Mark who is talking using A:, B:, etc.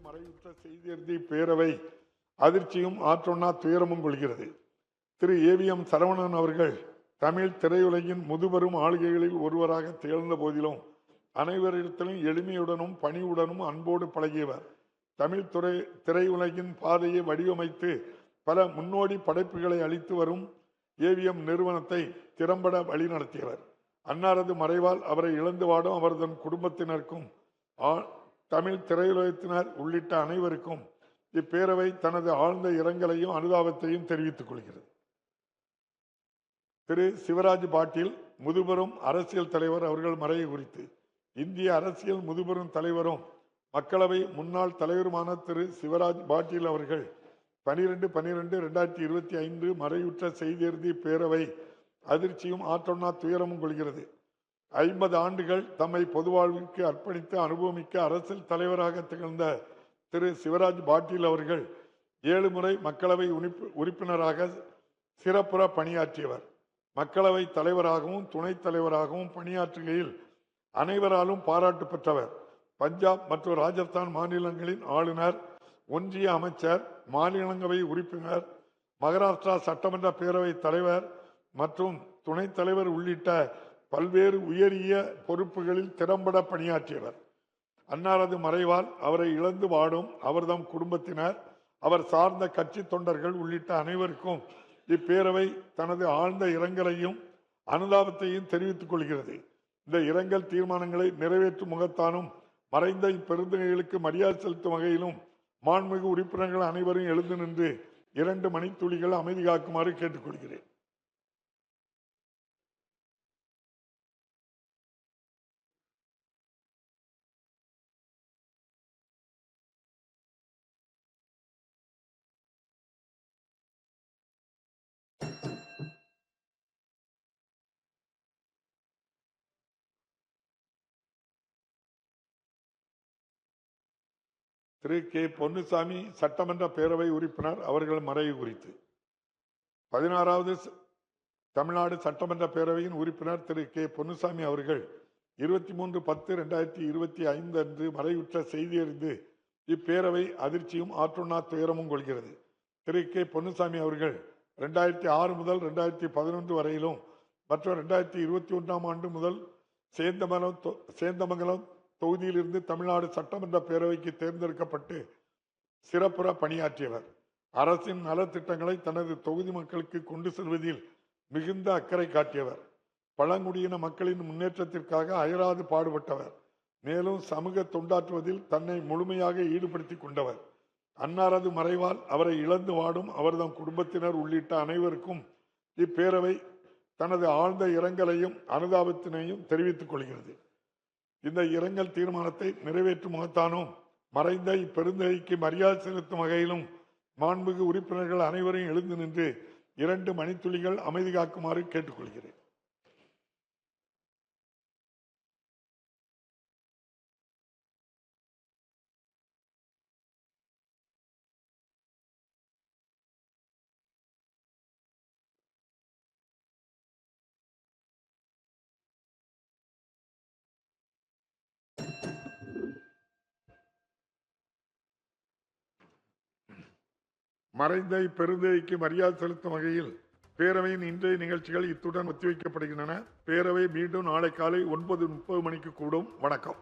A: மறைவுற்ற செய்தியறிந்த பேரவை அதிர்ச்சியும் ஆற்றொன்னா துயரமும் கொள்கிறது. திரு ஏவிஎம் சரவணன் அவர்கள் தமிழ் திரையுலகின் முதுபெரும் ஆளுகைகளில் ஒருவராக திகழ்ந்த போதிலும் அனைவரிடத்திலும் எளிமையுடனும் பணிவுடனும் அன்போடு பழகியவர். தமிழ் திரையுலகின் பாதையை வடிவமைத்து பல முன்னோடி படைப்புகளை அளித்து வரும் ஏவிஎம் நிறுவனத்தை திறம்பட வழிநடத்தியவர். அன்னாரது மறைவால் அவரை இழந்து வாடும் அவரது குடும்பத்தினருக்கும் தமிழ் திரையுலகத்தினர் உள்ளிட்ட அனைவருக்கும் இப்பேரவை தனது ஆழ்ந்த இரங்கலையும் அனுதாபத்தையும் தெரிவித்துக் கொள்கிறது. திரு சிவராஜ் பாட்டீல் முதுபெரும் அரசியல் தலைவர் அவர்கள் மறைவு குறித்து இந்திய அரசியல் முதுபெரும் தலைவரும் மக்களவை முன்னாள் தலைவருமான திரு சிவராஜ் பாட்டீல் அவர்கள் 12/12/2025 மறைவுற்ற செய்தியறிந்த பேரவை அதிர்ச்சியும் ஆற்றொன்னா துயரமும் கொள்கிறது. 50 ஆண்டுகள் தம்மை பொது வாழ்விற்கு அர்ப்பணித்து அனுபவமிக்க அரசியல் தலைவராக திகழ்ந்த திரு சிவராஜ் பாட்டீல் அவர்கள் 7 முறை மக்களவை உறுப்பினராக சிறப்புற பணியாற்றியவர். மக்களவை தலைவராகவும் துணைத் தலைவராகவும் பணியாற்றுகையில் அனைவராலும் பாராட்டு பெற்றவர். பஞ்சாப் மற்றும் ராஜஸ்தான் மாநிலங்களின் ஆளுநர், ஒன்றிய அமைச்சர், மாநிலங்களவை உறுப்பினர், மகாராஷ்டிரா சட்டமன்ற பேரவை தலைவர் மற்றும் துணைத் தலைவர் உள்ளிட்ட பல்வேறு உயரிய பொறுப்புகளில் திறம்பட பணியாற்றியவர். அன்னாரது மறைவால் அவரை இழந்து வாடும் அவர்தம் குடும்பத்தினர், அவர் சார்ந்த கட்சி தொண்டர்கள் உள்ளிட்ட அனைவருக்கும் இப்பேரவை தனது ஆழ்ந்த இரங்கலையும் அனுதாபத்தையும் தெரிவித்துக் கொள்கிறது. இந்த இரங்கல் தீர்மானங்களை நிறைவேற்றும் முகத்தானும் மறைந்த இப்பெருந்தகைகளுக்கு மரியாதை செலுத்தும் வகையிலும் மாண்புமிகு உறுப்பினர்கள் அனைவரும் எழுந்து நின்று 2 மணித்துளிகள் அமைதி காக்குமாறு கேட்டுக்கொள்கிறேன். திரு கே பொன்னுசாமி சட்டமன்ற பேரவை உறுப்பினர் அவர்கள் மறைவு குறித்து 16வது தமிழ்நாடு சட்டமன்ற பேரவையின் உறுப்பினர் திரு கே பொன்னுசாமி அவர்கள் 23/10/2025 அன்று மறைவுற்ற செய்தியறிந்து இப்பேரவை அதிர்ச்சியும் ஆற்றொன்னா துயரமும் கொள்கிறது. திரு கே பொன்னுசாமி அவர்கள் 2006 முதல் 2011 வரையிலும் மற்றும் 2021 ஆண்டு முதல் சேந்தமங்கலம் தொகுதியிலிருந்து தமிழ்நாடு சட்டமன்ற பேரவைக்கு தேர்ந்தெடுக்கப்பட்டு சிறப்புற பணியாற்றியவர். அரசின் நலத்திட்டங்களை தனது தொகுதி மக்களுக்கு கொண்டு செல்வதில் மிகுந்த அக்கறை காட்டியவர். பழங்குடியின மக்களின் முன்னேற்றத்திற்காக அயராது பாடுபட்டவர். மேலும் சமூக தொண்டாற்றுவதில் தன்னை முழுமையாக ஈடுபடுத்திக் கொண்டவர். அன்னாரது மறைவால் அவரை இழந்து வாடும் அவர்தம் குடும்பத்தினர் உள்ளிட்ட அனைவருக்கும் இப்பேரவை தனது ஆழ்ந்த இரங்கலையும் அனுதாபத்தினையும் தெரிவித்துக் கொள்கிறது. இந்த இரங்கல் தீர்மானத்தை நிறைவேற்றும் முகத்தானும் மறைந்த இப்பெருந்தகைக்கு மரியாதை செலுத்தும் வகையிலும் மாண்புமிகு உறுப்பினர்கள் அனைவரையும் எழுந்து நின்று 2 மணித்துளிகள் அமைதி காக்குமாறு கேட்டுக்கொள்கிறேன். மறைந்த இப்பெருந்தகைக்கு மரியாதை செலுத்தும் வகையில் பேரவையின் இன்றைய நிகழ்ச்சிகள் இத்துடன் ஒத்திவைக்கப்படுகின்றன. பேரவை மீண்டும் நாளை காலை 9:30 மணிக்கு கூடும். வணக்கம்.